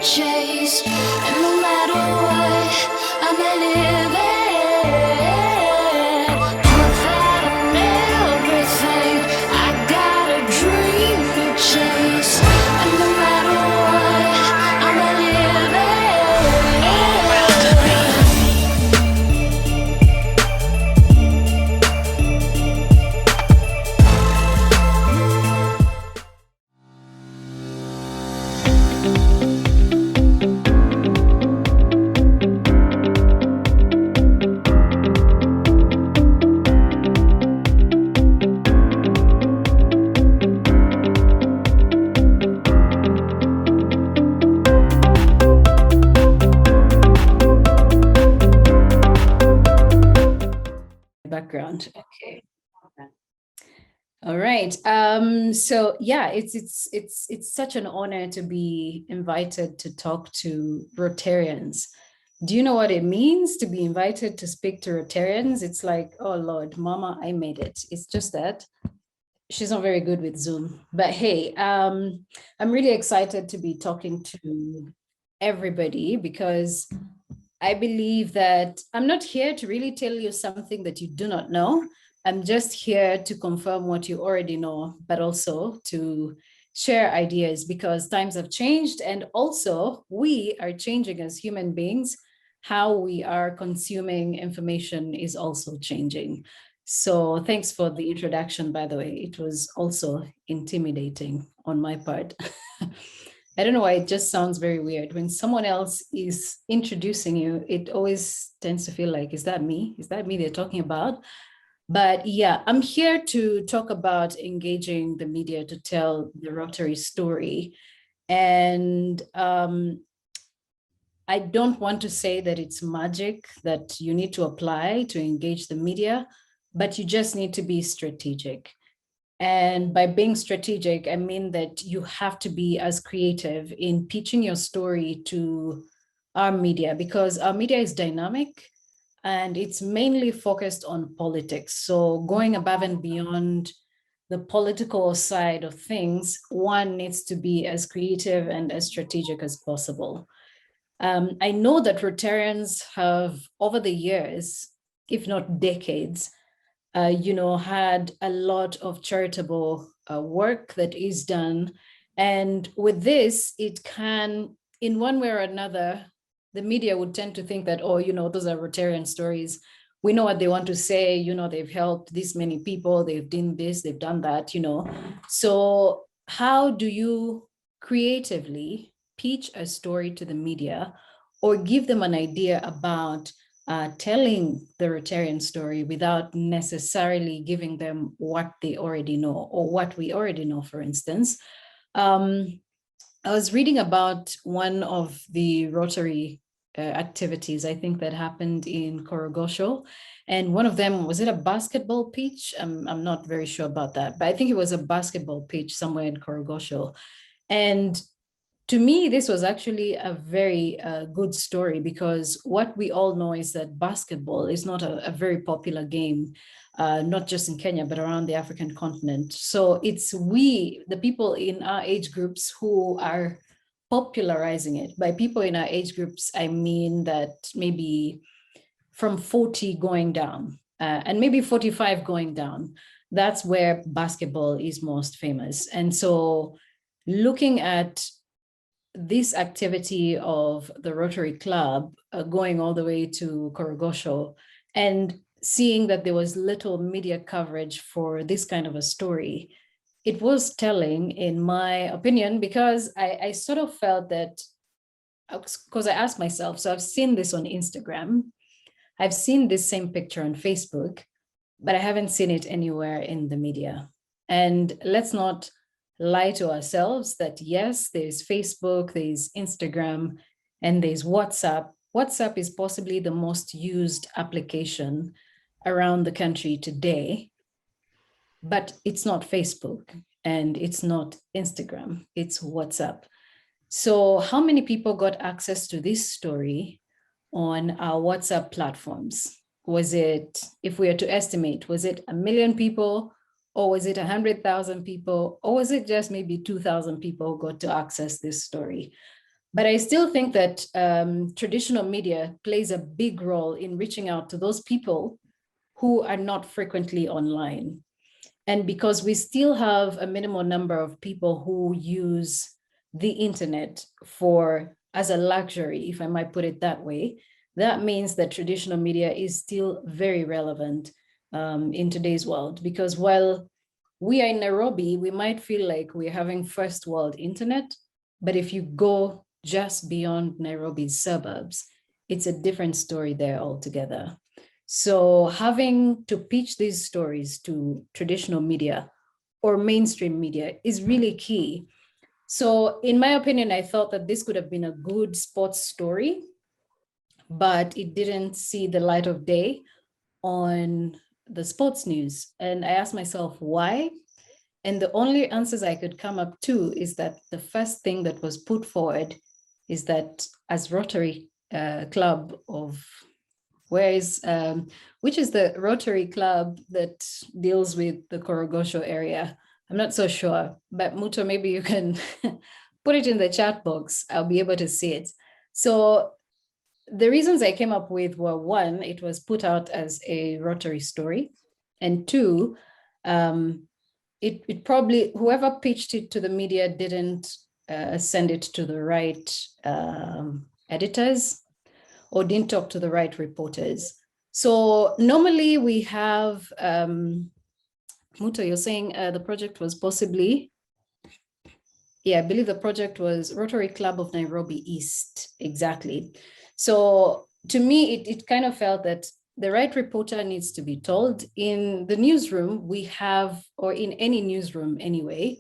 chase, and no matter what, I'm living without everything. I got a dream to chase, and no matter what, I'm background. Okay. All right. So yeah, it's such an honor to be invited to talk to Rotarians. Do you know what it means to be invited to speak to Rotarians? It's like, oh Lord, Mama, I made it. It's just that she's not very good with Zoom. But hey, I'm really excited to be talking to everybody because I believe that I'm not here to really tell you something that you do not know. I'm just here to confirm what you already know, but also to share ideas because times have changed. And also, we are changing as human beings. How we are consuming information is also changing. So, thanks for the introduction, by the way. It was also intimidating on my part. I don't know why it just sounds very weird. When someone else is introducing you, it always tends to feel like, is that me? Is that me they're talking about? But yeah, I'm here to talk about engaging the media to tell the Rotary story. And I don't want to say that it's magic that you need to apply to engage the media, but you just need to be strategic. And by being strategic, I mean that you have to be as creative in pitching your story to our media because our media is dynamic and it's mainly focused on politics. So going above and beyond the political side of things, one needs to be as creative and as strategic as possible. I know that Rotarians have, over the years, if not decades, had a lot of charitable work that is done. And with this, it can, in one way or another, the media would tend to think that, oh, those are Rotarian stories. We know what they want to say, they've helped this many people, they've done this, they've done that, So how do you creatively pitch a story to the media or give them an idea about telling the Rotarian story without necessarily giving them what they already know or what we already know, for instance? I was reading about one of the Rotary activities, I think that happened in Korogosho. And one of them, was it a basketball pitch? I'm not very sure about that, but I think it was a basketball pitch somewhere in Korogosho. And to me, this was actually a very good story because what we all know is that basketball is not a very popular game, not just in Kenya, but around the African continent. So it's we, the people in our age groups, who are popularizing it. By people in our age groups, I mean that maybe from 40 going down and maybe 45 going down. That's where basketball is most famous. And so looking at this activity of the Rotary Club going all the way to Korogosho and seeing that there was little media coverage for this kind of a story, it was telling, in my opinion, because I sort of felt that, because I asked myself, so I've seen this on Instagram, I've seen this same picture on Facebook, but I haven't seen it anywhere in the media. And let's not lie to ourselves that yes, there's Facebook, there's Instagram, and there's WhatsApp. WhatsApp is possibly the most used application around the country today, but it's not Facebook and it's not Instagram, it's WhatsApp. So how many people got access to this story on our WhatsApp platforms? Was it, if we are to estimate, was it 1 million people, or was it 100,000 people, or was it just maybe 2,000 people who got to access this story? But I still think that traditional media plays a big role in reaching out to those people who are not frequently online. And because we still have a minimal number of people who use the internet for as a luxury, if I might put it that way, that means that traditional media is still very relevant in today's world. Because while we are in Nairobi, we might feel like we're having first world internet, but if you go just beyond Nairobi's suburbs, it's a different story there altogether. So having to pitch these stories to traditional media or mainstream media is really key. So in my opinion, I thought that this could have been a good sports story, but it didn't see the light of day on the sports news. And I asked myself, why? And the only answers I could come up to is that the first thing that was put forward is that as Rotary Club of which is the Rotary Club that deals with the Korogosho area? I'm not so sure, but Muto, maybe you can put it in the chat box. I'll be able to see it. So the reasons I came up with were, one, it was put out as a Rotary story, and two, it probably, whoever pitched it to the media didn't send it to the right editors or didn't talk to the right reporters. So normally we have, Muto, you're saying the project was possibly, yeah, I believe the project was Rotary Club of Nairobi East, exactly. So to me, it kind of felt that the right reporter needs to be told. In the newsroom, we have, or in any newsroom anyway,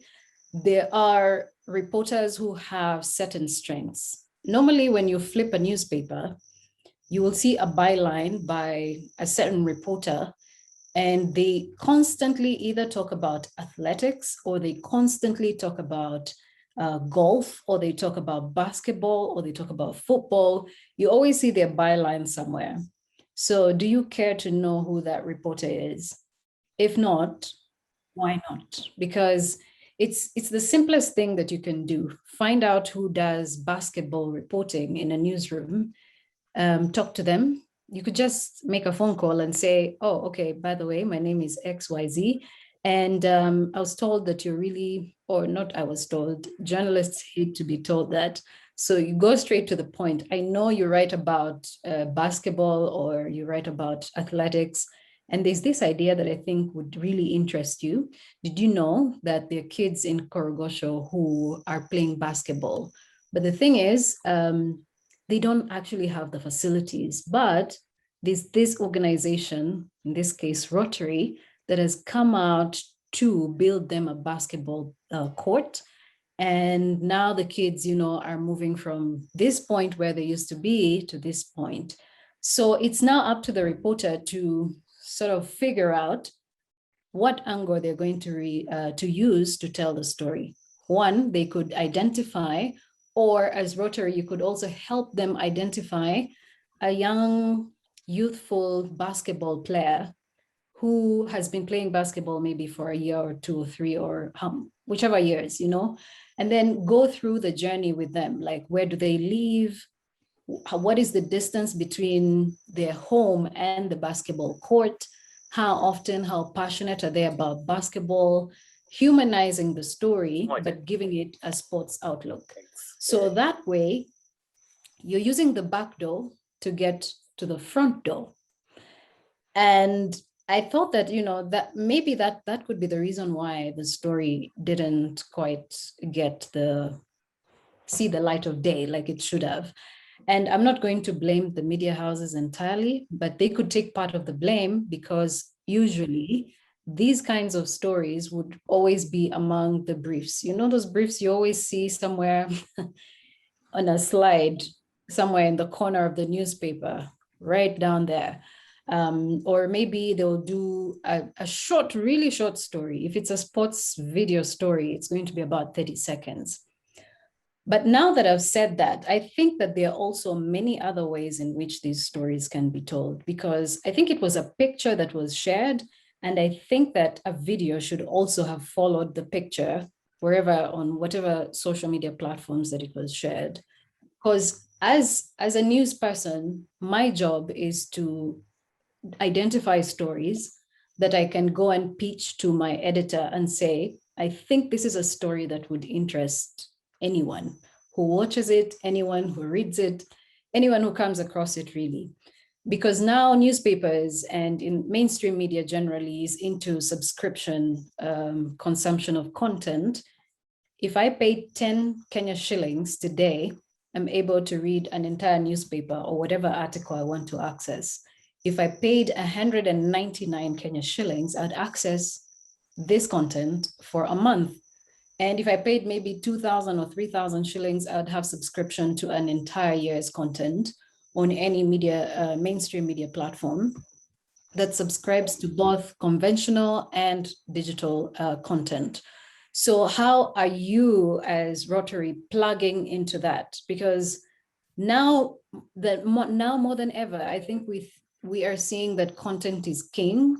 there are reporters who have certain strengths. Normally, when you flip a newspaper, you will see a byline by a certain reporter, and they constantly either talk about athletics or they constantly talk about golf, or they talk about basketball, or they talk about football. You always see their byline somewhere. So do you care to know who that reporter is? If not, why not? Because it's the simplest thing that you can do. Find out who does basketball reporting in a newsroom, talk to them. You could just make a phone call and say, oh, okay, by the way, my name is XYZ. And I was told that you're really, or not, I was told, journalists hate to be told that. So you go straight to the point. I know you write about basketball or you write about athletics, and there's this idea that I think would really interest you. Did you know that there are kids in Korogosho who are playing basketball? But the thing is, they don't actually have the facilities, but there's this organization, in this case, Rotary, that has come out to build them a basketball court. And now the kids, are moving from this point where they used to be to this point. So it's now up to the reporter to sort of figure out what angle they're going to use to tell the story. One, they could identify, or as Rotary, you could also help them identify a young, youthful basketball player who has been playing basketball maybe for a year or two or three or whichever years, and then go through the journey with them. Like, where do they live? What is the distance between their home and the basketball court? How often, how passionate are they about basketball? Humanizing the story, but giving it a sports outlook. So that way, you're using the back door to get to the front door. And I thought that, that maybe that could be the reason why the story didn't quite see the light of day like it should have. And I'm not going to blame the media houses entirely, but they could take part of the blame, because usually these kinds of stories would always be among the briefs. Those briefs you always see somewhere on a slide, somewhere in the corner of the newspaper, right down there. Or maybe they'll do a short, really short story. If it's a sports video story, it's going to be about 30 seconds. But now that I've said that, I think that there are also many other ways in which these stories can be told, because I think it was a picture that was shared. And I think that a video should also have followed the picture on whatever social media platforms that it was shared. Because as a news person, my job is to identify stories that I can go and pitch to my editor and say, I think this is a story that would interest anyone who watches it, anyone who reads it, anyone who comes across it, really. Because now newspapers and in mainstream media generally is into subscription consumption of content. If I pay 10 Kenya shillings today, I'm able to read an entire newspaper or whatever article I want to access. If I paid 199 Kenya shillings, I'd access this content for a month. And if I paid maybe 2,000 or 3,000 shillings, I'd have subscription to an entire year's content on any media, mainstream media platform that subscribes to both conventional and digital content. So how are you as Rotary plugging into that? Because now now more than ever, I think we are seeing that content is king.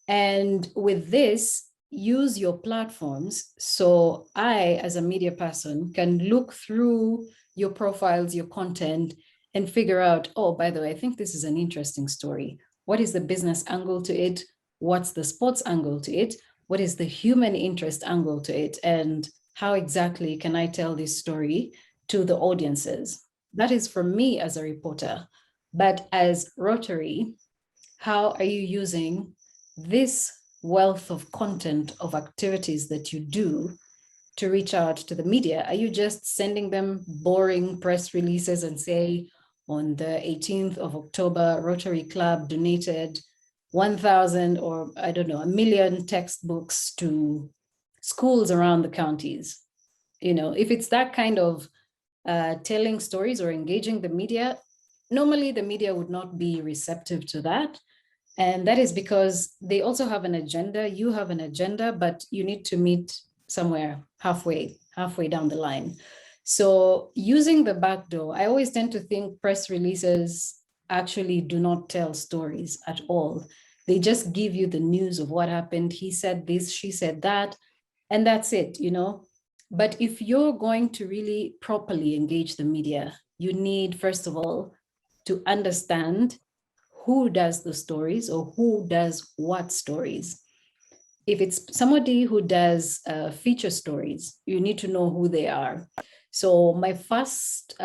And with this, use your platforms. So I, as a media person, can look through your profiles, your content, and figure out, oh, by the way, I think this is an interesting story. What is the business angle to it? What's the sports angle to it? What is the human interest angle to it? And how exactly can I tell this story to the audiences? That is for me as a reporter. But as Rotary, how are you using this wealth of content of activities that you do to reach out to the media? Are you just sending them boring press releases and say, on the 18th of October, Rotary Club donated 1,000 or I don't know, 1,000,000 textbooks to schools around the counties? You know, if it's that kind of telling stories or engaging the media, normally the media would not be receptive to that. And that is because they also have an agenda. You have an agenda, but you need to meet somewhere halfway down the line. So using the back door, I always tend to think press releases actually do not tell stories at all. They just give you the news of what happened. He said this, she said that, and that's it, you know. But if you're going to really properly engage the media, you need, first of all, to understand who does the stories or who does what stories. If it's somebody who does feature stories, you need to know who they are. So my first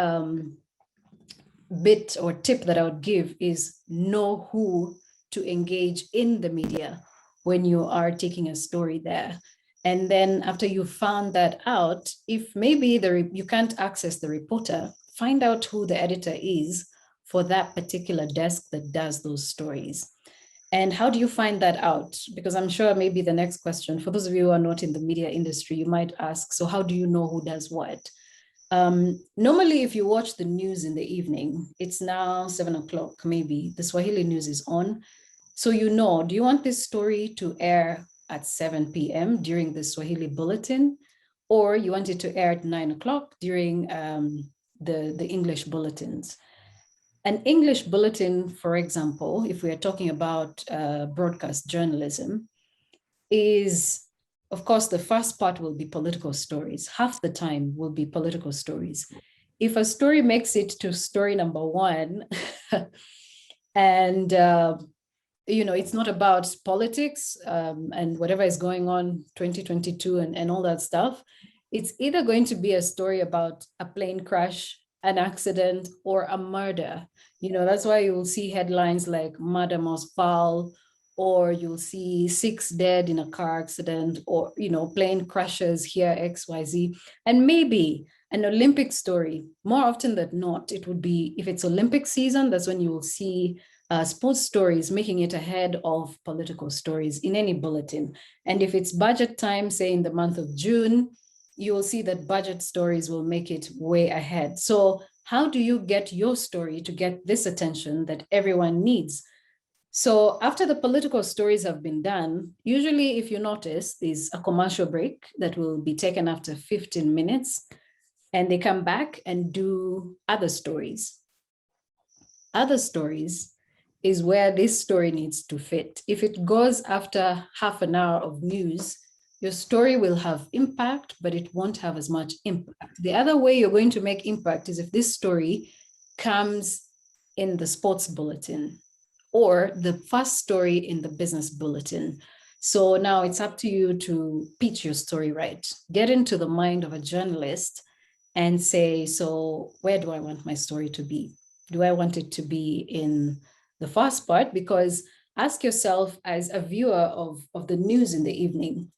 bit or tip that I would give is know who to engage in the media when you are taking a story there. And then after you found that out, if maybe you can't access the reporter, find out who the editor is for that particular desk that does those stories. And how do you find that out? Because I'm sure maybe the next question, for those of you who are not in the media industry, you might ask, so how do you know who does what? Normally, if you watch the news in the evening, it's now 7 o'clock, maybe the Swahili news is on. So you know, do you want this story to air at 7 p.m. during the Swahili bulletin, or you want it to air at 9 o'clock during the English bulletins? An English bulletin, for example, if we are talking about broadcast journalism, is, of course, the first part will be political stories. Half the time will be political stories. If a story makes it to story number one, and you know, it's not about politics and whatever is going on 2022 and all that stuff, it's either going to be a story about a plane crash, an accident, or a murder. You know, that's why you will see headlines like murder most foul, or you'll see 6 dead in a car accident, or, you know, plane crashes here, XYZ. And maybe an Olympic story, more often than not, it would be, if it's Olympic season, that's when you will see sports stories making it ahead of political stories in any bulletin. And if it's budget time, say in the month of June, you will see that budget stories will make it way ahead. So how do you get your story to get this attention that everyone needs? So after the political stories have been done, usually if you notice, there's a commercial break that will be taken after 15 minutes, and they come back and do other stories. Other stories is where this story needs to fit. If it goes after half an hour of news, your story will have impact, but it won't have as much impact. The other way you're going to make impact is if this story comes in the sports bulletin or the first story in the business bulletin. So now it's up to you to pitch your story right. Get into the mind of a journalist and say, so where do I want my story to be? Do I want it to be in the first part? Because ask yourself, as a viewer of the news in the evening,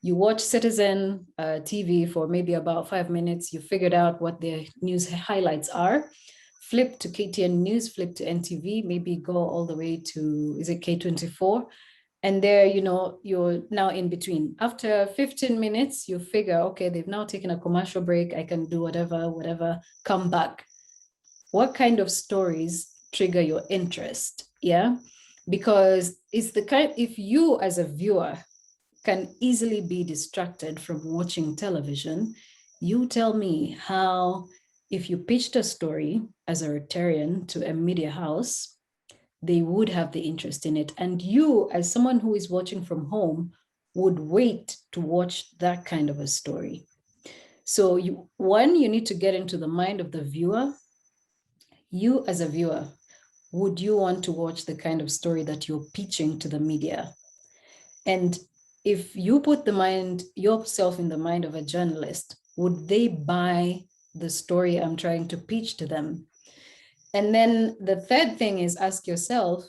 you watch Citizen TV for maybe about 5 minutes, you figured out what the news highlights are, flip to KTN News, flip to NTV, maybe go all the way to, is it K24? And there, you're now in between. After 15 minutes, you figure, okay, they've now taken a commercial break, I can do whatever, come back. What kind of stories trigger your interest? Yeah, because it's the kind, if you as a viewer can easily be distracted from watching television, you tell me how, if you pitched a story as a Rotarian to a media house, they would have the interest in it. And you, as someone who is watching from home, would wait to watch that kind of a story. So you need to get into the mind of the viewer. You as a viewer, would you want to watch the kind of story that you're pitching to the media? And if you put yourself in the mind of a journalist, would they buy the story I'm trying to pitch to them? And then the third thing is, ask yourself,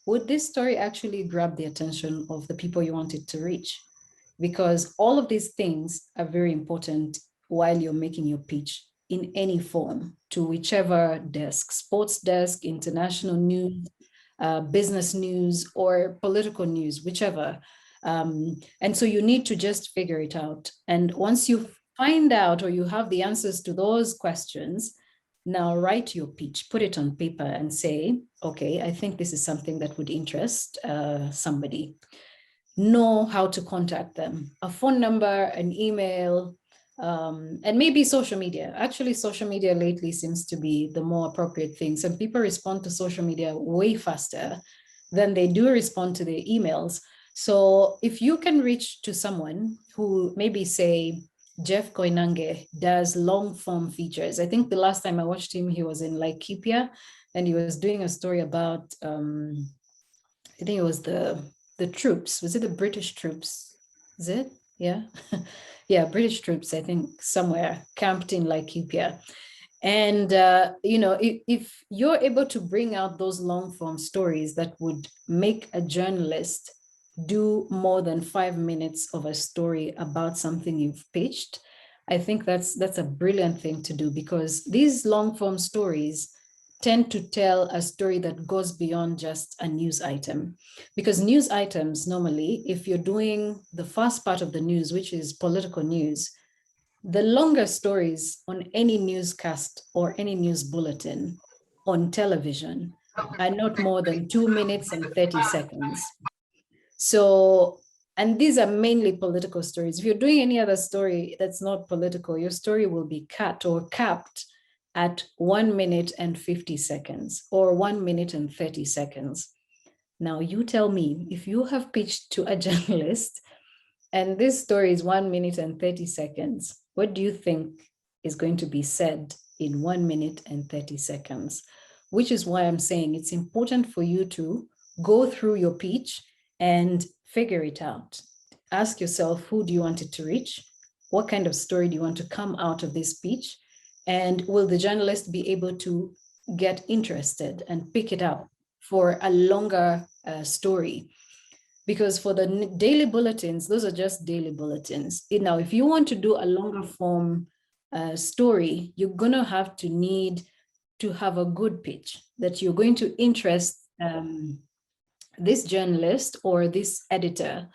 would this story actually grab the attention of the people you want it to reach? Because all of these things are very important while you're making your pitch in any form to whichever desk, sports desk, international news, business news, or political news, whichever. And so you need to just figure it out. And once you find out or you have the answers to those questions, now write your pitch, put it on paper and say, okay, I think this is something that would interest somebody. Know how to contact them, a phone number, an email, and maybe social media. Actually, social media lately seems to be the more appropriate thing. Some people respond to social media way faster than they do respond to their emails. So if you can reach to someone who maybe, say, Jeff Koinange does long form features. I think the last time I watched him, he was in Laikipia and he was doing a story about, I think it was the troops. Was it the British troops? Is it? Yeah. Yeah, British troops, I think, somewhere camped in Laikipia. And, if you're able to bring out those long form stories that would make a journalist do more than 5 minutes of a story about something you've pitched, I think that's a brilliant thing to do, because these long form stories tend to tell a story that goes beyond just a news item. Because news items, normally, if you're doing the first part of the news, which is political news, the longer stories on any newscast or any news bulletin on television are not more than 2 minutes and 30 seconds. So, and these are mainly political stories. If you're doing any other story that's not political, your story will be cut or capped at 1 minute and 50 seconds or 1 minute and 30 seconds. Now, you tell me, if you have pitched to a journalist and this story is 1 minute and 30 seconds, what do you think is going to be said in 1 minute and 30 seconds? Which is why I'm saying it's important for you to go through your pitch and figure it out. Ask yourself, who do you want it to reach? What kind of story do you want to come out of this pitch? And will the journalist be able to get interested and pick it up for a longer story? Because for the daily bulletins, those are just daily bulletins. Now, if you want to do a longer form story, you're going to need to have a good pitch that you're going to interest this journalist or this editor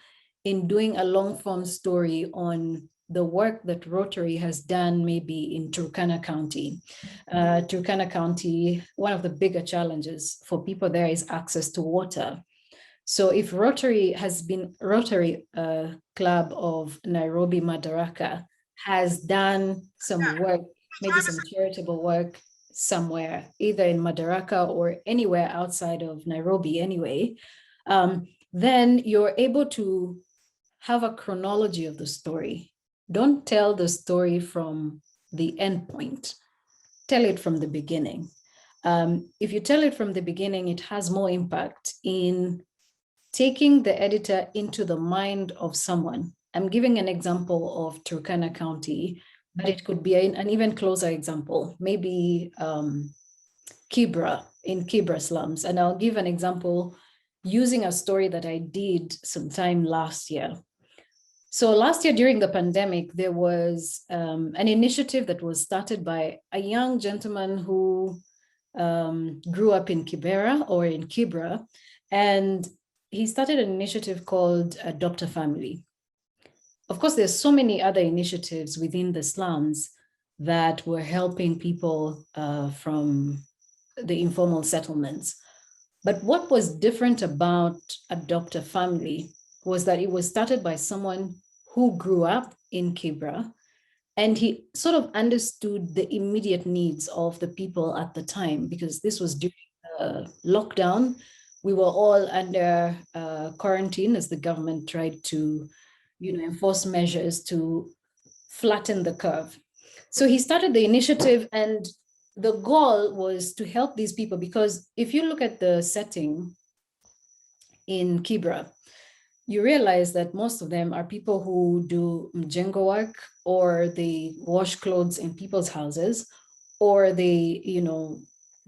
in doing a long form story on the work that Rotary has done, maybe in Turkana County. Turkana County, one of the bigger challenges for people there is access to water. So if Rotary Club of Nairobi Madaraka has done some work, maybe some charitable work somewhere, either in Madaraka or anywhere outside of Nairobi anyway, then you're able to have a chronology of the story. Don't tell the story from the end point. Tell it from the beginning. If you tell it from the beginning, it has more impact in taking the editor into the mind of someone. I'm giving an example of Turkana County, but it could be an even closer example, maybe Kibra, in Kibra slums. And I'll give an example using a story that I did sometime last year. So last year during the pandemic, there was an initiative that was started by a young gentleman who grew up in Kibera or in Kibra, and he started an initiative called Adopt a Family. Of course, there's so many other initiatives within the slums that were helping people from the informal settlements. But what was different about Adopt a Family was that it was started by someone who grew up in Kibra, and he sort of understood the immediate needs of the people at the time, because this was during lockdown. We were all under quarantine as the government tried to, enforce measures to flatten the curve. So he started the initiative, and the goal was to help these people, because if you look at the setting in Kibra, you realize that most of them are people who do mjengo work, or they wash clothes in people's houses, or they,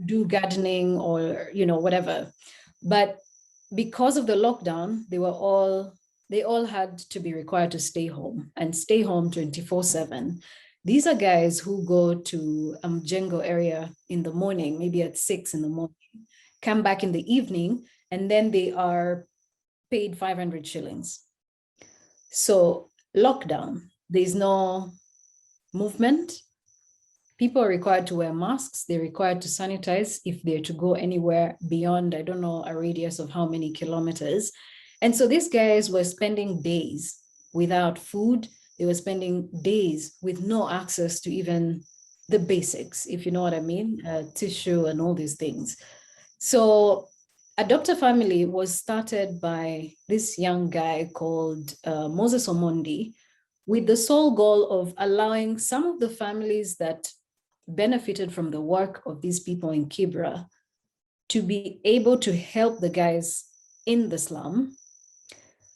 do gardening, or, whatever. But because of the lockdown, they all had to be required to stay home, and stay home 24/7. These are guys who go to a mjengo area in the morning, maybe at 6 in the morning, come back in the evening, and then they are paid 500 shillings. So lockdown, there's no movement. People are required to wear masks. They're required to sanitize if they're to go anywhere beyond, I don't know, a radius of how many kilometers. And so these guys were spending days without food. They were spending days with no access to even the basics, if you know what I mean, tissue and all these things. So Adopt a Family was started by this young guy called Moses Omondi, with the sole goal of allowing some of the families that benefited from the work of these people in Kibra to be able to help the guys in the slum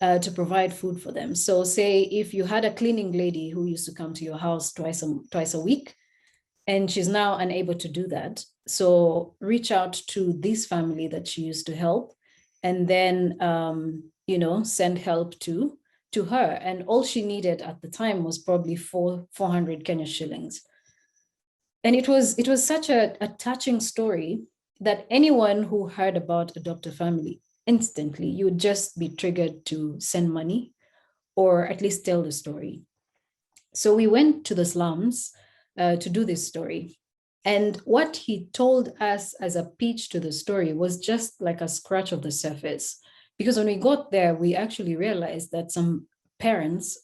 to provide food for them. So say if you had a cleaning lady who used to come to your house twice a week, and she's now unable to do that. So reach out to this family that she used to help, and then, send help to her. And all she needed at the time was probably 400 Kenya shillings. And it was such a touching story that anyone who heard about Adopt a Family, instantly, you would just be triggered to send money, or at least tell the story. So we went to the slums to do this story. And what he told us as a pitch to the story was just like a scratch of the surface. Because when we got there, we actually realized that some parents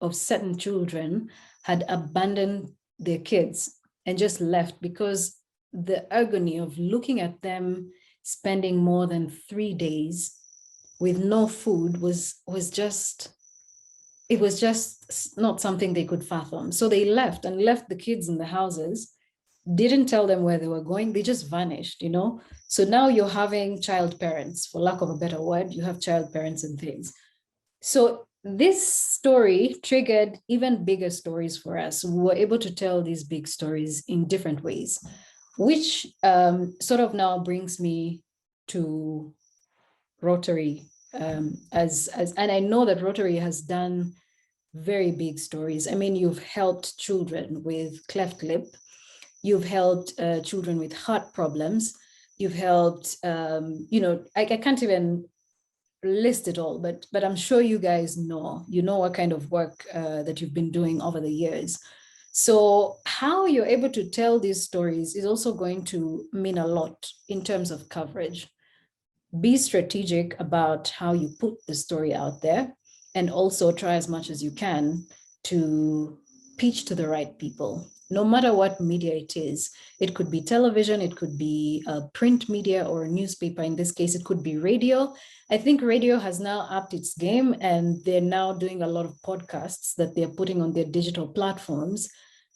of certain children had abandoned their kids and just left, because the agony of looking at them spending more than 3 days with no food was just not something they could fathom. So they left the kids in the houses, didn't tell them where they were going. They just vanished, So now you're having child parents, for lack of a better word, you have child parents and things. So this story triggered even bigger stories for us. We were able to tell these big stories in different ways, which sort of now brings me to Rotary. And I know that Rotary has done very big stories. I mean, you've helped children with cleft lip. You've helped children with heart problems. You've helped, I can't even list it all, but I'm sure you guys know what kind of work that you've been doing over the years. So how you're able to tell these stories is also going to mean a lot in terms of coverage. Be strategic about how you put the story out there, and also try as much as you can to pitch to the right people. no matter what media it is. It could be television, it could be a print media or a newspaper. In this case, it could be radio. I think radio has now upped its game, and they're now doing a lot of podcasts that they're putting on their digital platforms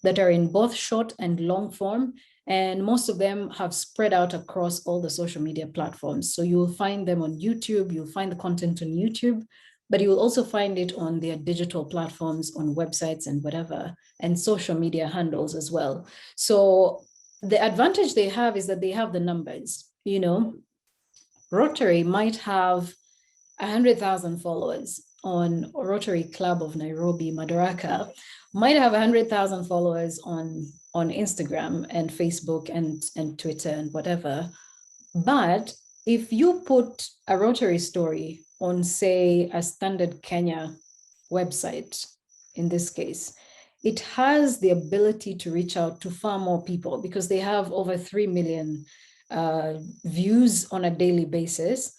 that are in both short and long form. And most of them have spread out across all the social media platforms. So you'll find them on YouTube, you'll find the content on YouTube, but you will also find it on their digital platforms, on websites and whatever, and social media handles as well. So the advantage they have is that they have the numbers. You know, Rotary might have 100,000 followers on Rotary Club of Nairobi, Madaraka, might have 100,000 followers on Instagram and Facebook and Twitter and whatever. But if you put a Rotary story on, say, a Standard Kenya website, in this case, it has the ability to reach out to far more people because they have over 3 million views on a daily basis.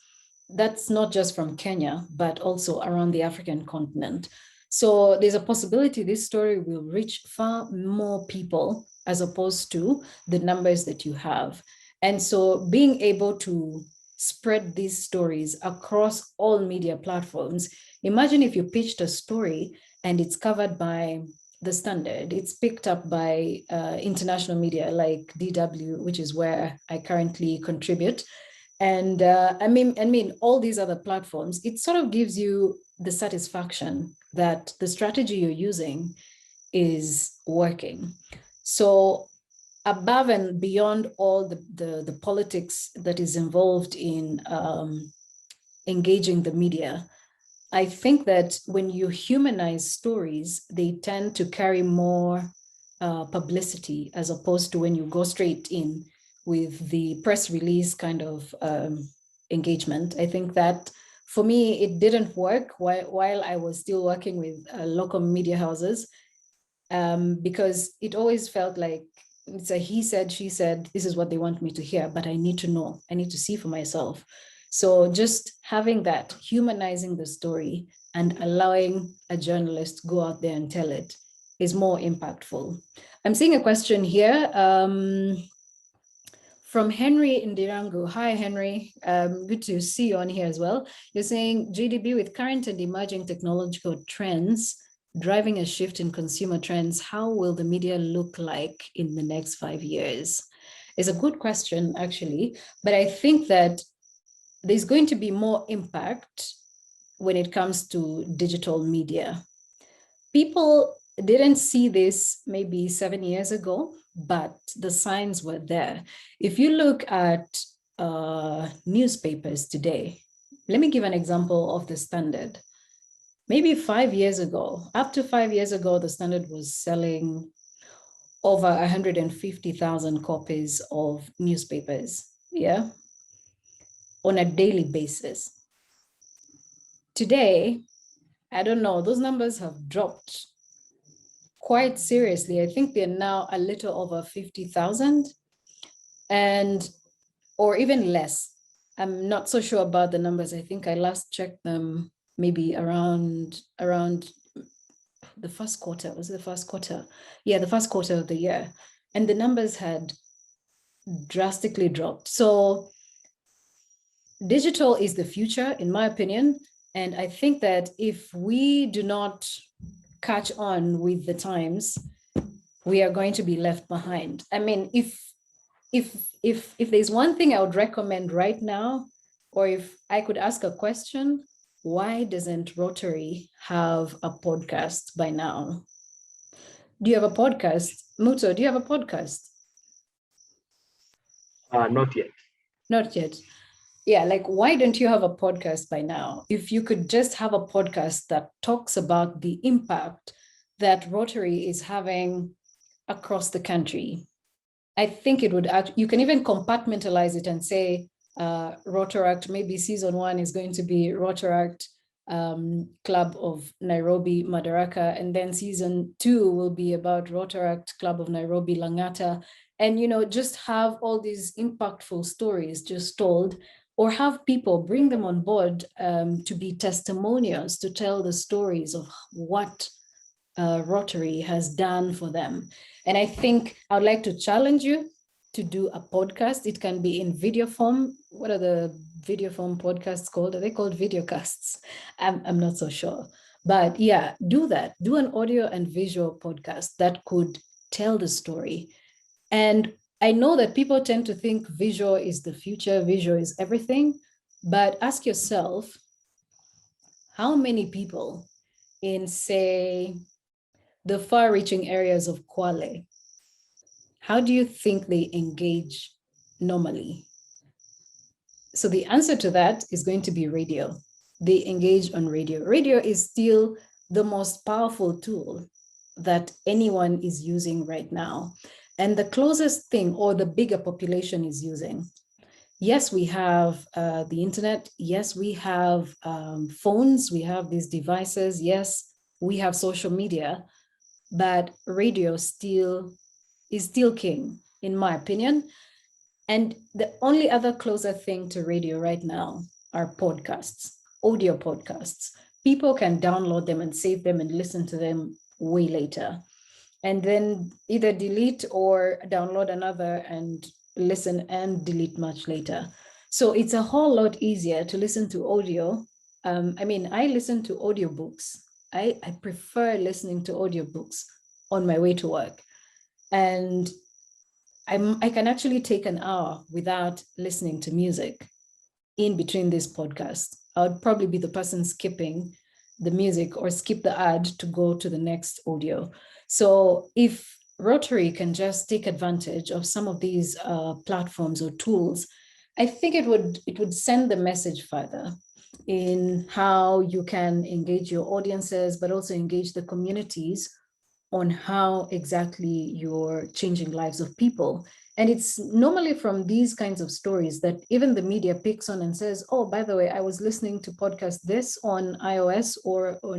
That's not just from Kenya, but also around the African continent. So there's a possibility this story will reach far more people as opposed to the numbers that you have. And so being able to spread these stories across all media platforms, imagine if you pitched a story and it's covered by the Standard, it's picked up by international media like DW, which is where I currently contribute. And I mean, all these other platforms, it sort of gives you the satisfaction that the strategy you're using is working. So above and beyond all the politics that is involved in engaging the media, I think that when you humanize stories, they tend to carry more publicity as opposed to when you go straight in with the press release kind of engagement. I think that for me, it didn't work while I was still working with local media houses, because it always felt like it's a he said, she said, this is what they want me to hear, but I need to know, I need to see for myself. So just having that, humanizing the story and allowing a journalist to go out there and tell it is more impactful. I'm seeing a question here from Henry Indirangu. Hi, Henry. Good to see you on here as well. You're saying GDB, with current and emerging technological trends driving a shift in consumer trends, how will the media look like in the next 5 years? It's a good question, actually, but I think that there's going to be more impact when it comes to digital media. People didn't see this maybe 7 years ago, but the signs were there. If you look at newspapers today, let me give an example of the Standard. Maybe 5 years ago, up to 5 years ago, the Standard was selling over 150,000 copies of newspapers, yeah, on a daily basis. Today, I don't know, those numbers have dropped quite seriously. I think they're now a little over 50,000 or even less. I'm not so sure about the numbers. I think I last checked them maybe around the first quarter. Was it the first quarter? Yeah, the first quarter of the year. And the numbers had drastically dropped. So digital is the future, in my opinion. And I think that if we do not catch on with the times, we are going to be left behind. I mean, if there's one thing I would recommend right now, or if I could ask a question, why doesn't Rotary have a podcast by now? Do you have a podcast? Muto, do you have a podcast? Not yet. Not yet. Yeah, like why don't you have a podcast by now? If you could just have a podcast that talks about the impact that Rotary is having across the country, I think it would you can even compartmentalize it and say Rotaract, maybe season 1 is going to be Rotaract Club of Nairobi, Madaraka, and then season 2 will be about Rotaract Club of Nairobi, Langata, and just have all these impactful stories just told, or have people bring them on board to be testimonials, to tell the stories of what Rotary has done for them. And I think I'd like to challenge you to do a podcast. It can be in video form. What are the video form podcasts called? Are they called videocasts? I'm not so sure. But yeah, do that. Do an audio and visual podcast that could tell the story. And I know that people tend to think visual is the future, visual is everything. But ask yourself, how many people in, say, the far-reaching areas of Kwale, how do you think they engage normally? So the answer to that is going to be radio. They engage on radio. Radio is still the most powerful tool that anyone is using right now. And the closest thing, or the bigger population is using. Yes, we have the internet. Yes, we have phones. We have these devices. Yes, we have social media. But radio is still king, in my opinion. And the only other closer thing to radio right now are podcasts, audio podcasts. People can download them and save them and listen to them way later. And then either delete or download another and listen and delete much later. So it's a whole lot easier to listen to audio. I listen to audiobooks. I prefer listening to audiobooks on my way to work. And I can actually take an hour without listening to music in between this podcast. I would probably be the person skipping the music or skip the ad to go to the next audio. So if Rotary can just take advantage of some of these platforms or tools, I think it would send the message further in how you can engage your audiences, but also engage the communities on how exactly you're changing lives of people. And it's normally from these kinds of stories that even the media picks on and says, oh, by the way, I was listening to podcast this on iOS or on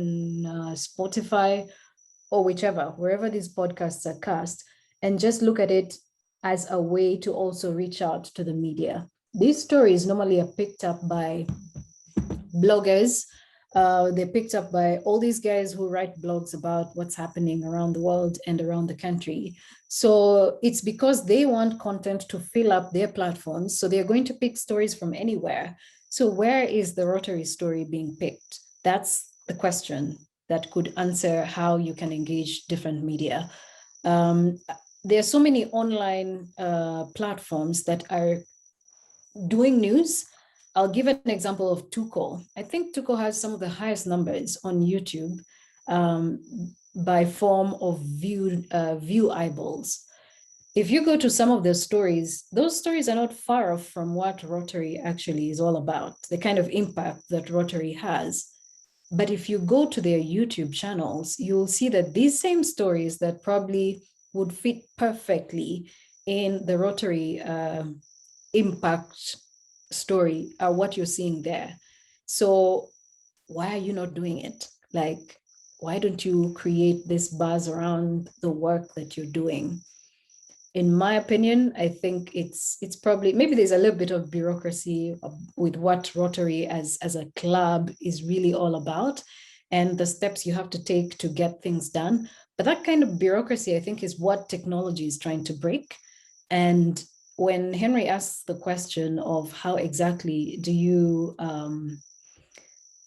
Spotify or whichever, wherever these podcasts are cast, and just look at it as a way to also reach out to the media. These stories normally are picked up by bloggers. They're picked up by all these guys who write blogs about what's happening around the world and around the country. So it's because they want content to fill up their platforms. So they're going to pick stories from anywhere. So where is the Rotary story being picked? That's the question that could answer how you can engage different media. There are so many online platforms that are doing news. I'll give an example of Tuko. I think Tuko has some of the highest numbers on YouTube by form of view eyeballs. If you go to some of their stories, those stories are not far off from what Rotary actually is all about, the kind of impact that Rotary has. But if you go to their YouTube channels, you'll see that these same stories that probably would fit perfectly in the Rotary impact story are what you're seeing there. So why are you not doing it? Like, why don't you create this buzz around the work that you're doing? In my opinion, I think it's probably, maybe there's a little bit of bureaucracy with what Rotary as a club is really all about and the steps you have to take to get things done. But that kind of bureaucracy, I think, is what technology is trying to break. And when Henry asks the question of how exactly do you,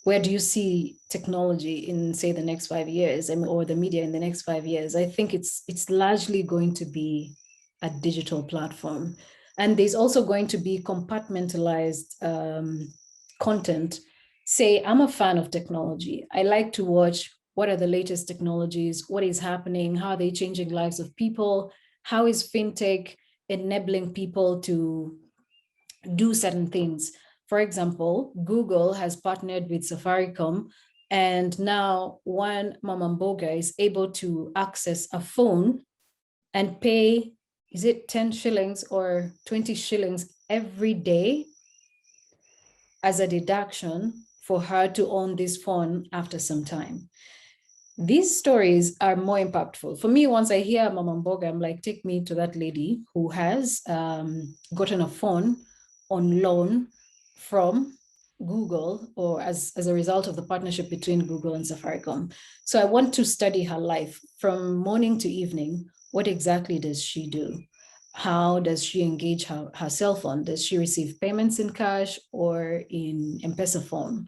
where do you see technology in, say, the next 5 years, or the media in the next 5 years, I think it's largely going to be a digital platform. And there's also going to be compartmentalized content. Say, I'm a fan of technology. I like to watch what are the latest technologies, what is happening, how are they changing lives of people, how is fintech enabling people to do certain things. For example, Google has partnered with Safaricom, and now one Mamamboga is able to access a phone and pay, is it 10 shillings or 20 shillings every day as a deduction for her to own this phone after some time. These stories are more impactful. For me, once I hear Mama Mboga, I'm like, take me to that lady who has gotten a phone on loan from Google, or as a result of the partnership between Google and Safaricom. So I want to study her life from morning to evening. What exactly does she do? How does she engage her cell phone? Does she receive payments in cash or in M-Pesa form?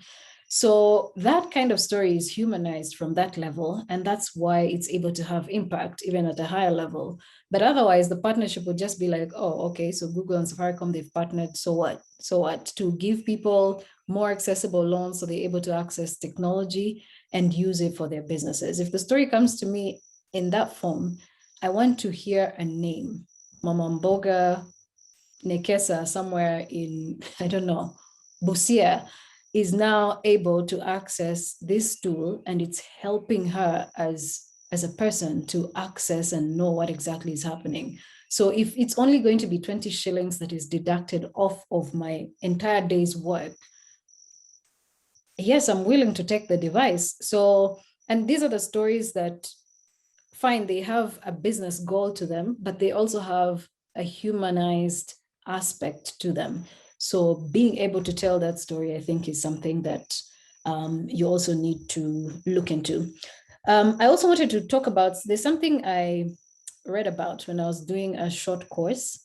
So that kind of story is humanized from that level, and that's why it's able to have impact even at a higher level. But otherwise, the partnership would just be like, oh, okay, so Google and Safaricom, they've partnered, so what? So what? To give people more accessible loans so they're able to access technology and use it for their businesses. If the story comes to me in that form, I want to hear a name. Mama Mboga Nekesa somewhere in, I don't know, Busia is now able to access this tool, and it's helping her as a person to access and know what exactly is happening. So if it's only going to be 20 shillings that is deducted off of my entire day's work, yes, I'm willing to take the device. So, and these are the stories that, fine, they have a business goal to them, but they also have a humanized aspect to them. So being able to tell that story, I think, is something that you also need to look into. I also wanted to talk about, there's something I read about when I was doing a short course,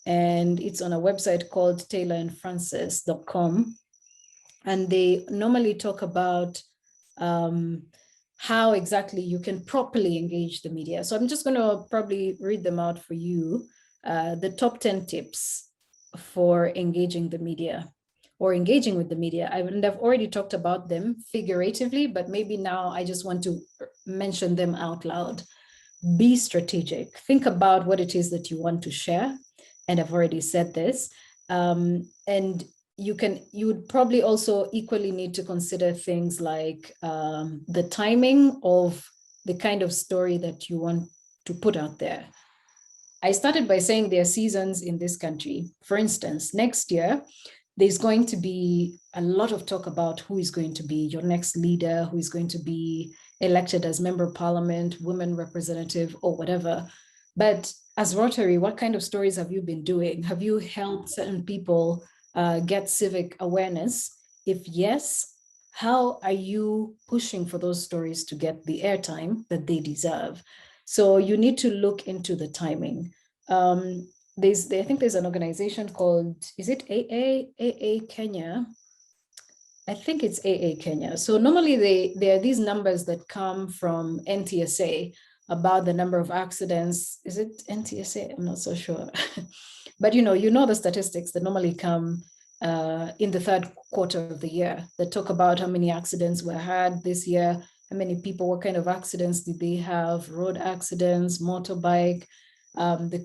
and it's on a website called taylorandfrancis.com. And they normally talk about how exactly you can properly engage the media. So I'm just going to probably read them out for you. The top 10 tips for engaging the media or engaging with the media. I've already talked about them figuratively, but maybe now I just want to mention them out loud. Be strategic. Think about what it is that you want to share. And I've already said this. And you would probably also equally need to consider things like the timing of the kind of story that you want to put out there. I started by saying there are seasons in this country. For instance, next year, there's going to be a lot of talk about who is going to be your next leader, who is going to be elected as member of parliament, women representative, or whatever. But as Rotary, what kind of stories have you been doing? Have you helped certain people get civic awareness? If yes, how are you pushing for those stories to get the airtime that they deserve? So you need to look into the timing. I think there's an organization called, is it AA Kenya? I think it's AA Kenya. So normally there are these numbers that come from NTSA about the number of accidents. Is it NTSA? I'm not so sure. But you know the statistics that normally come in the third quarter of the year that talk about how many accidents were had this year, how many people, what kind of accidents did they have, road accidents, motorbike. The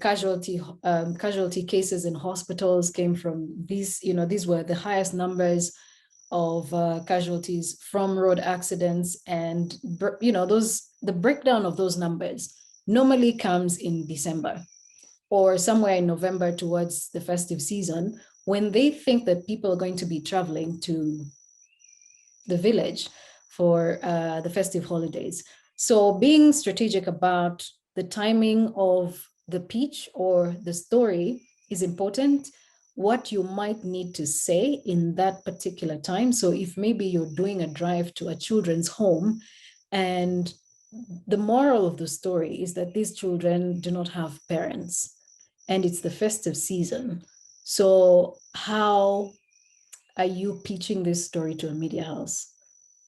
casualty cases in hospitals came from these, these were the highest numbers of casualties from road accidents. And, the breakdown of those numbers normally comes in December or somewhere in November towards the festive season, when they think that people are going to be traveling to the village for the festive holidays. So being strategic about the timing of the pitch or the story is important. What you might need to say in that particular time. So if maybe you're doing a drive to a children's home, and the moral of the story is that these children do not have parents and it's the festive season. So how are you pitching this story to a media house?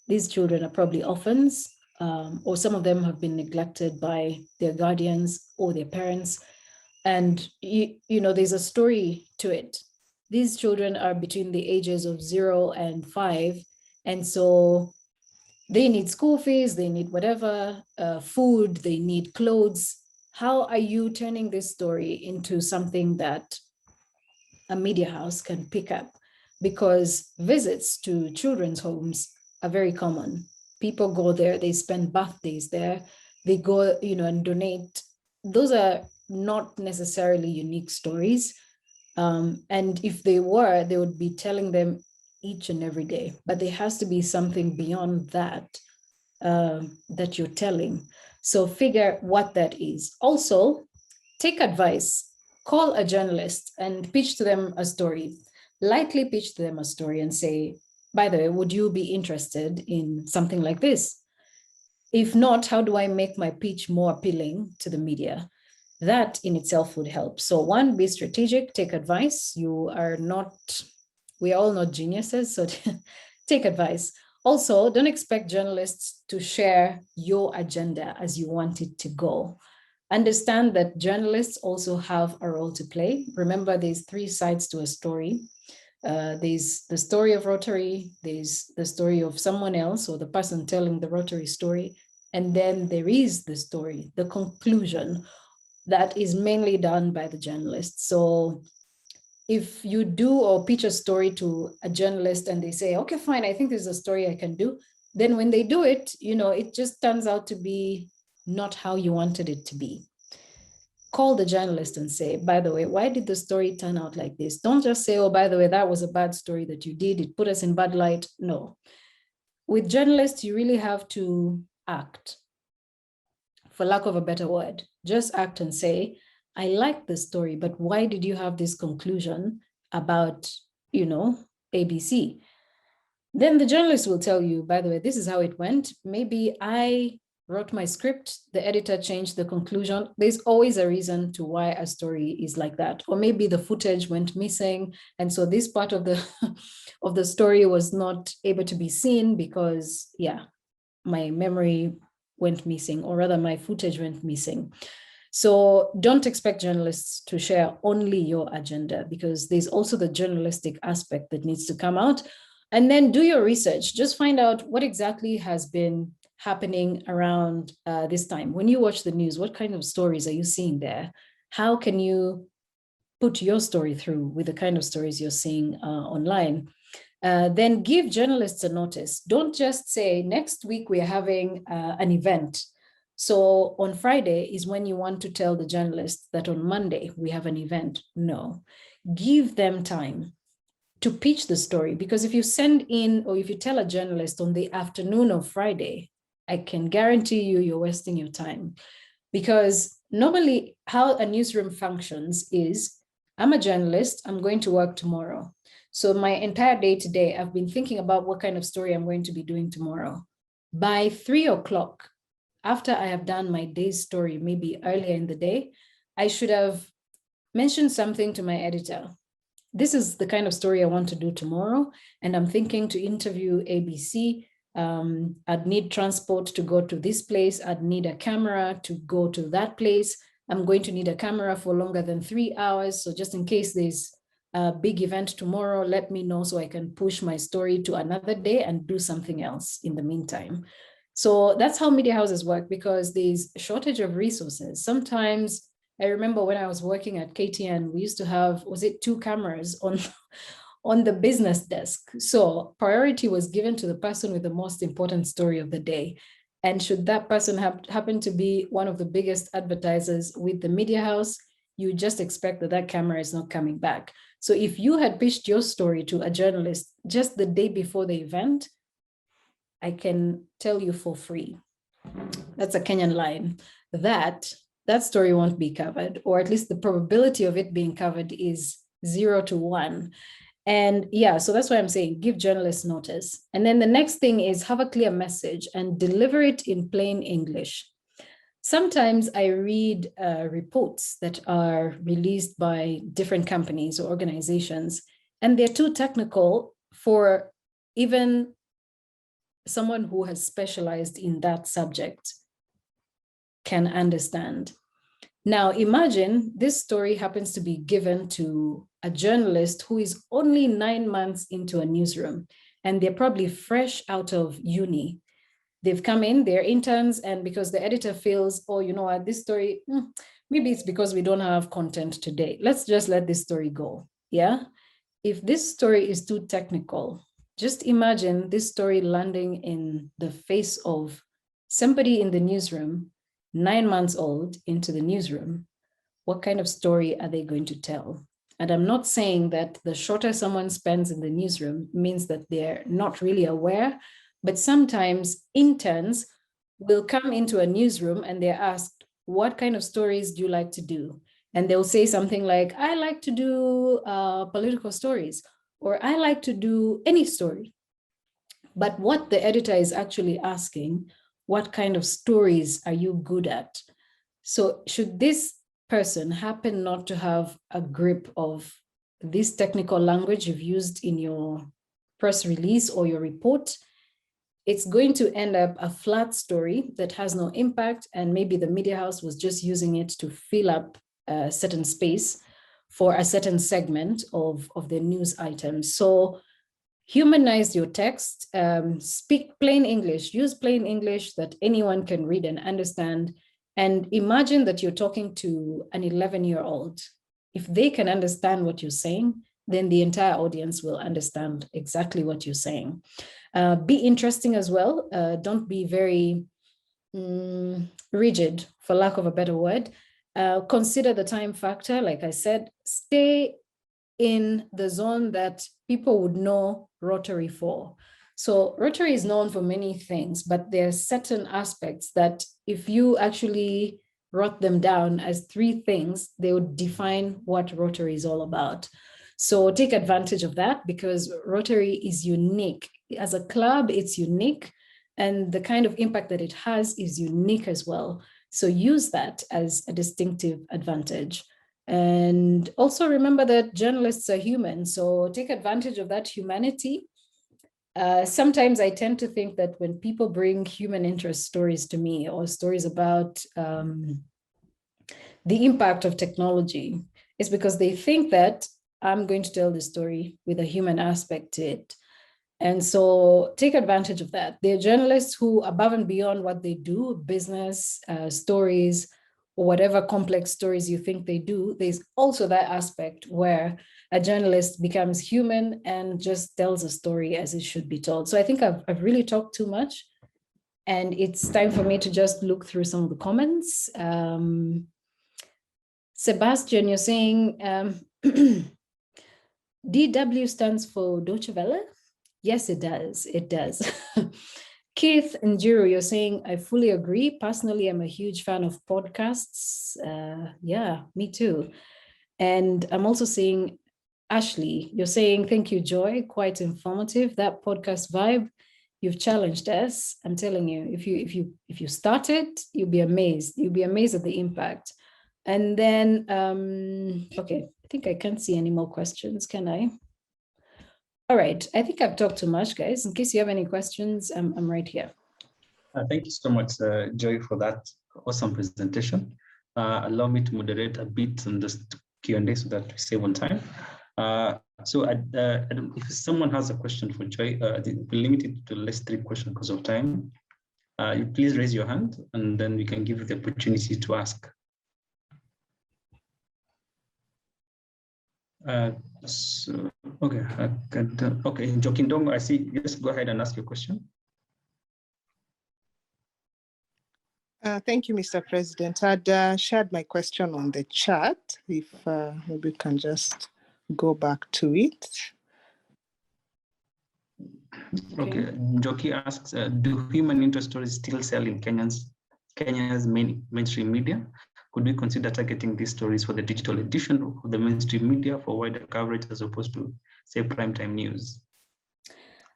These children are probably orphans, or some of them have been neglected by their guardians or their parents. And, there's a story to it. These children are between the ages of 0 and 5. And so they need school fees, they need whatever, food, they need clothes. How are you turning this story into something that a media house can pick up? Because visits to children's homes are very common. People go there, they spend birthdays there, they go, and donate. Those are not necessarily unique stories. And if they were, they would be telling them each and every day. But there has to be something beyond that that you're telling. So figure what that is. Also, take advice. Call a journalist and pitch to them a story. Lightly pitch to them a story and say, by the way, would you be interested in something like this? If not, how do I make my pitch more appealing to the media? That in itself would help. So one, be strategic, take advice. We are all not geniuses, so take advice. Also, don't expect journalists to share your agenda as you want it to go. Understand that journalists also have a role to play. Remember, there's three sides to a story. There's the story of Rotary, there's the story of someone else or the person telling the Rotary story, and then there is the story, the conclusion, that is mainly done by the journalist. So if you do or pitch a story to a journalist and they say, okay, fine, I think there's a story I can do, then when they do it, it just turns out to be not how you wanted it to be. Call the journalist and say, by the way, why did the story turn out like this? Don't just say, oh, by the way, that was a bad story that you did. It put us in bad light. No. With journalists, you really have to act, for lack of a better word. Just act and say, I like the story, but why did you have this conclusion about, ABC? Then the journalist will tell you, by the way, this is how it went. Maybe I wrote my script, the editor changed the conclusion. There's always a reason to why a story is like that. Or maybe the footage went missing. And so this part of the of the story was not able to be seen because, my memory went missing, or rather my footage went missing. So don't expect journalists to share only your agenda, because there's also the journalistic aspect that needs to come out. And then do your research. Just find out what exactly has been happening around this time. When you watch the news, what kind of stories are you seeing there? How can you put your story through with the kind of stories you're seeing online? Then give journalists a notice. Don't just say, next week we're having an event. So on Friday is when you want to tell the journalists that on Monday we have an event. No, give them time to pitch the story, because if you send in, or if you tell a journalist on the afternoon of Friday, I can guarantee you're wasting your time. Because normally how a newsroom functions is, I'm a journalist, I'm going to work tomorrow. So my entire day today, I've been thinking about what kind of story I'm going to be doing tomorrow. By 3 o'clock, after I have done my day's story, maybe earlier in the day, I should have mentioned something to my editor. This is the kind of story I want to do tomorrow, and I'm thinking to interview ABC. I'd need transport to go to this place. I'd need a camera to go to that place. I'm going to need a camera for longer than 3 hours. So just in case there's a big event tomorrow, let me know so I can push my story to another day and do something else in the meantime. So that's how media houses work, because there's a shortage of resources. Sometimes I remember when I was working at KTN, we used to have, was it 2 cameras on the business desk? So priority was given to the person with the most important story of the day. And should that person happen to be one of the biggest advertisers with the media house, you just expect that camera is not coming back. So if you had pitched your story to a journalist just the day before the event, I can tell you for free, that's a Kenyan line, that story won't be covered, or at least the probability of it being covered is 0 to 1. And so that's why I'm saying give journalists notice. And then the next thing is have a clear message and deliver it in plain English. Sometimes I read reports that are released by different companies or organizations, and they're too technical for even someone who has specialized in that subject can understand. Now, imagine this story happens to be given to a journalist who is only 9 months into a newsroom, and they're probably fresh out of uni. They've come in, they're interns, and because the editor feels, oh, you know what, this story, maybe it's because we don't have content today. Let's just let this story go. Yeah. If this story is too technical, just imagine this story landing in the face of somebody in the newsroom, 9 months old into the newsroom. What kind of story are they going to tell? And I'm not saying that the shorter someone spends in the newsroom means that they're not really aware, but sometimes interns will come into a newsroom and they're asked, what kind of stories do you like to do? And they'll say something like, I like to do political stories, or I like to do any story. But what the editor is actually asking, what kind of stories are you good at? So should this person happen not to have a grip of this technical language you've used in your press release or your report, it's going to end up a flat story that has no impact. And maybe the media house was just using it to fill up a certain space for a certain segment of the news items. So humanize your text, speak plain English, use plain English that anyone can read and understand. And imagine that you're talking to an 11-year-old. If they can understand what you're saying, then the entire audience will understand exactly what you're saying. Be interesting as well. Don't be very rigid, for lack of a better word. Consider the time factor. Like I said, stay in the zone that people would know Rotary for. So Rotary is known for many things, but there are certain aspects that if you actually wrote them down as 3 things, they would define what Rotary is all about. So take advantage of that, because Rotary is unique. As a club, it's unique, and the kind of impact that it has is unique as well. So use that as a distinctive advantage. And also remember that journalists are human, so take advantage of that humanity. Sometimes I tend to think that when people bring human interest stories to me, or stories about the impact of technology, it's because they think that I'm going to tell the story with a human aspect to it. And so take advantage of that. There are journalists who, above and beyond what they do, business, stories, or whatever complex stories you think they do, there's also that aspect where a journalist becomes human and just tells a story as it should be told. So I think I've really talked too much, and it's time for me to just look through some of the comments. Sebastian, you're saying DW stands for Deutsche Welle? Yes, it does. It does. Keith and Jiro, you're saying, I fully agree. Personally, I'm a huge fan of podcasts. Yeah, me too. And I'm also saying, Ashley, you're saying, thank you, Joy. Quite informative. That podcast vibe, you've challenged us. I'm telling you, if you start it, you'll be amazed. You'll be amazed at the impact. And then, okay, I think I can't see any more questions, can I? All right, I think I've talked too much, guys. In case you have any questions, I'm right here. Thank you so much, Joy, for that awesome presentation. Allow me to moderate a bit on this Q&A so that we save on time. So if someone has a question for Joy, we'll limit it to less 3 questions because of time. You please raise your hand, and then we can give you the opportunity to ask. So, okay, okay, Jokindong, I see. Yes, go ahead and ask your question. Thank you, Mr. President. I'd shared my question on the chat. If maybe we can just go back to it. Okay, Joki asks, do human interest stories still sell in Kenya's mainstream media? Could we consider targeting these stories for the digital edition of the mainstream media for wider coverage as opposed to, say, primetime news?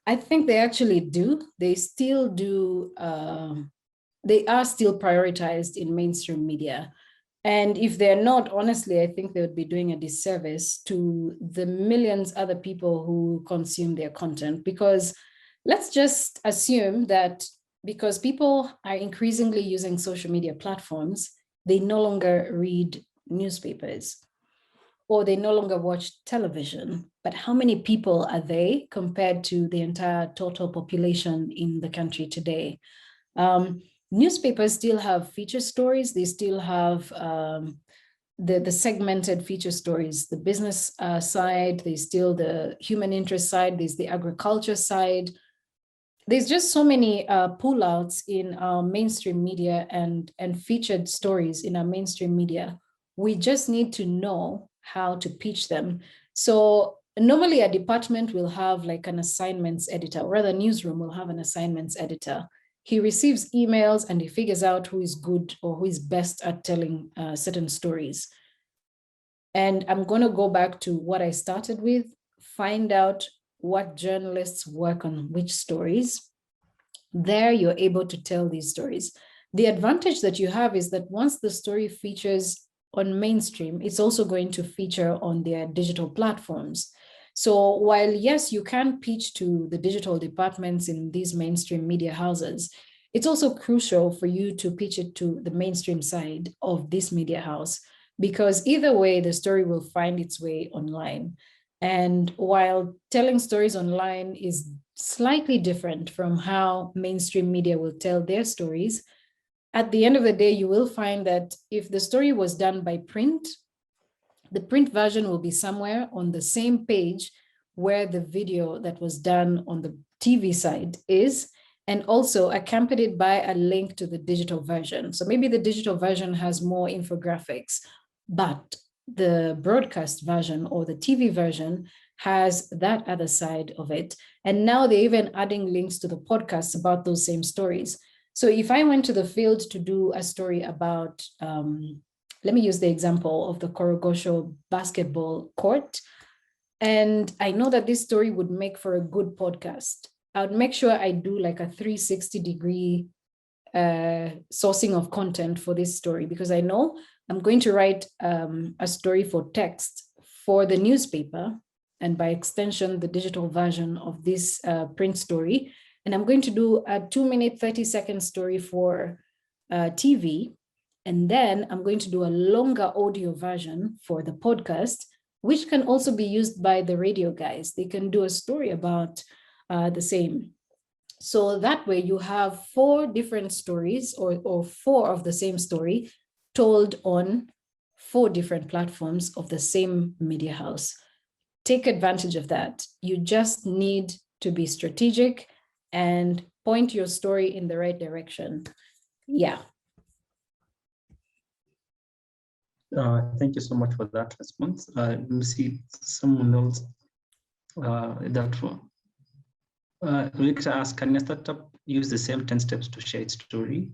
I think they actually do. They still do. They are still prioritized in mainstream media. And if they're not, honestly, I think they would be doing a disservice to the millions other people who consume their content. Because let's just assume that because people are increasingly using social media platforms, they no longer read newspapers or they no longer watch television. But how many people are they compared to the entire total population in the country today? Newspapers still have feature stories. They still have the segmented feature stories, the business side, there's still the human interest side, there's the agriculture side. There's just so many pullouts in our mainstream media and featured stories in our mainstream media. We just need to know how to pitch them. So normally a department will have like an assignments editor, or rather newsroom will have an assignments editor. He receives emails and he figures out who is good or who is best at telling certain stories. And I'm going to go back to what I started with, find out what journalists work on which stories, there you're able to tell these stories. The advantage that you have is that once the story features on mainstream, it's also going to feature on their digital platforms. So while yes, you can pitch to the digital departments in these mainstream media houses, it's also crucial for you to pitch it to the mainstream side of this media house, because either way, the story will find its way online. And while telling stories online is slightly different from how mainstream media will tell their stories, at the end of the day, you will find that if the story was done by print, the print version will be somewhere on the same page where the video that was done on the TV side is, and also accompanied by a link to the digital version. So maybe the digital version has more infographics, but the broadcast version or the TV version has that other side of it. And now they're even adding links to the podcasts about those same stories. So if I went to the field to do a story about, let me use the example of the Korogosho basketball court, and I know that this story would make for a good podcast, I would make sure I do like a 360-degree sourcing of content for this story, because I know I'm going to write a story for text for the newspaper, and by extension, the digital version of this print story. And I'm going to do a 2-minute, 30-second story for TV. And then I'm going to do a longer audio version for the podcast, which can also be used by the radio guys. They can do a story about the same. So that way you have 4 different stories or 4 of the same story told on 4 different platforms of the same media house. Take advantage of that. You just need to be strategic and point your story in the right direction. Yeah. Thank you so much for that response. Let me see someone else. That one. Victor asked, can a startup use the same 10 steps to share its story?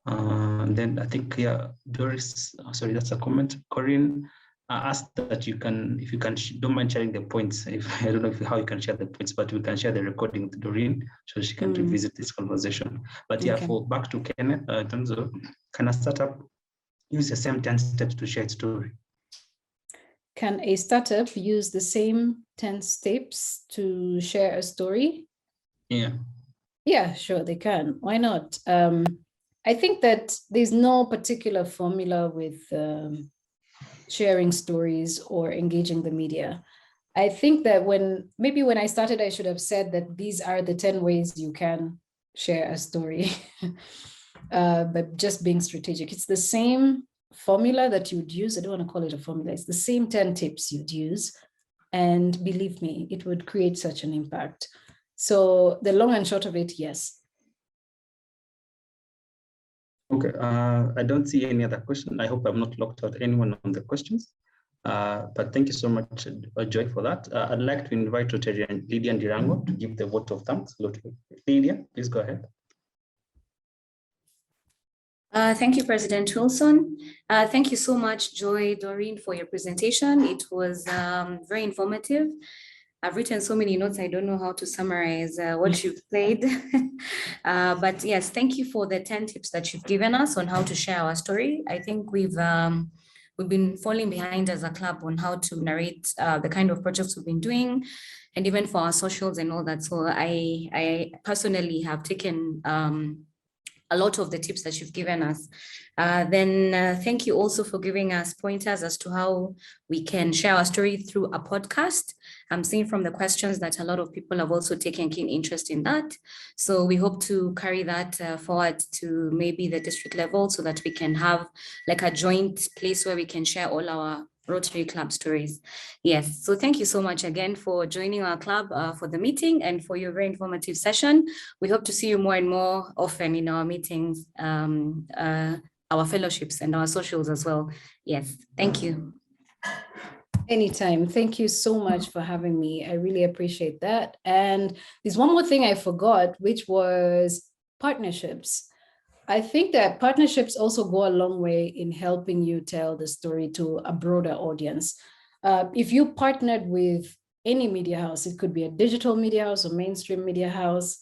Then I think, yeah, Doris, sorry, that's a comment. Corinne asked that you can, if you can, don't mind sharing the points. If I don't know how you can share the points, but we can share the recording with Doreen so she can revisit this conversation. But yeah, for back to Kenneth, in terms of, can a startup use the same 10 steps to share its story? Can a startup use the same 10 steps to share a story? Yeah. Yeah, sure, they can. Why not? I think that there's no particular formula with sharing stories or engaging the media. I think that maybe when I started, I should have said that these are the 10 ways you can share a story, but just being strategic. It's the same formula that you'd use. I don't want to call it a formula. It's the same 10 tips you'd use. And believe me, it would create such an impact. So the long and short of it, yes. Okay, I don't see any other question. I hope I've not locked out anyone on the questions. But thank you so much, Joy, for that. I'd like to invite Rotary and Lydia Ndirango to give the vote of thanks. Lydia, please go ahead. Thank you, President Wilson. Thank you so much, Joy, Doreen, for your presentation. It was very informative. I've written so many notes, I don't know how to summarize what you've played. But yes, thank you for the 10 tips that you've given us on how to share our story. I think we've been falling behind as a club on how to narrate the kind of projects we've been doing, and even for our socials and all that. So I personally have taken a lot of the tips that you've given us. Thank you also for giving us pointers as to how we can share our story through a podcast. I'm seeing from the questions that a lot of people have also taken keen interest in that. So we hope to carry that forward to maybe the district level so that we can have like a joint place where we can share all our Rotary Club stories. Yes, so thank you so much again for joining our club for the meeting and for your very informative session. We hope to see you more and more often in our meetings, our fellowships and our socials as well. Yes, thank you. Anytime. Thank you so much for having me. I really appreciate that. And there's one more thing I forgot, which was partnerships. I think that partnerships also go a long way in helping you tell the story to a broader audience. If you partnered with any media house, it could be a digital media house or mainstream media house,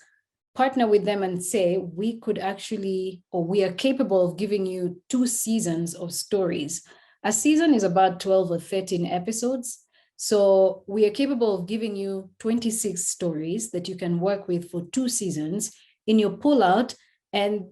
partner with them and say, we could actually, or we are capable of giving you 2 seasons of stories. A season is about 12 or 13 episodes. So we are capable of giving you 26 stories that you can work with for 2 seasons in your pullout. And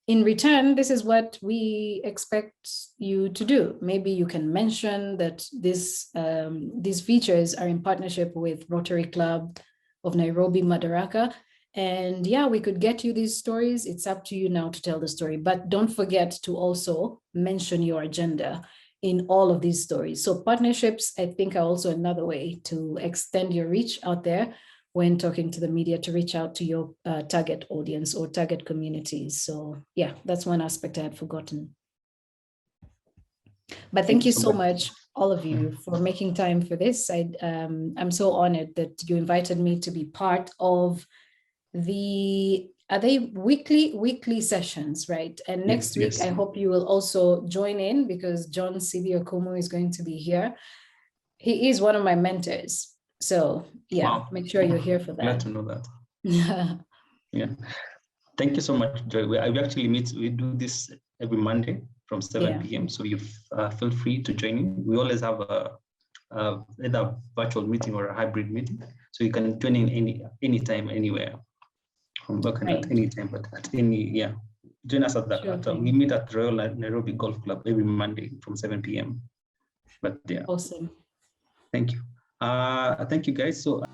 in return, this is what we expect you to do. Maybe you can mention that these features are in partnership with Rotary Club of Nairobi, Madaraka. And yeah, we could get you these stories. It's up to you now to tell the story, but don't forget to also mention your agenda in all of these stories. So partnerships, I think, are also another way to extend your reach out there when talking to the media, to reach out to your target audience or target communities. So yeah, that's one aspect I had forgotten. But thank you so much, all of you, for making time for this. I'm so honored that you invited me to be part of are they weekly sessions, right? And next week, yes. I hope you will also join in, because John Sibi Okumu is going to be here. He is one of my mentors. So yeah, Wow. make sure you're here for that. Glad to know that. Yeah. Thank you so much, Joy. We actually we do this every Monday from 7 p.m. So you feel free to join in. We always have either a virtual meeting or a hybrid meeting. So you can join in anytime, anywhere. I'm working at any time, but at any, join us at that. We meet at Royal Nairobi Golf Club every Monday from 7 p.m. But yeah. Awesome. Thank you. Thank you, guys. So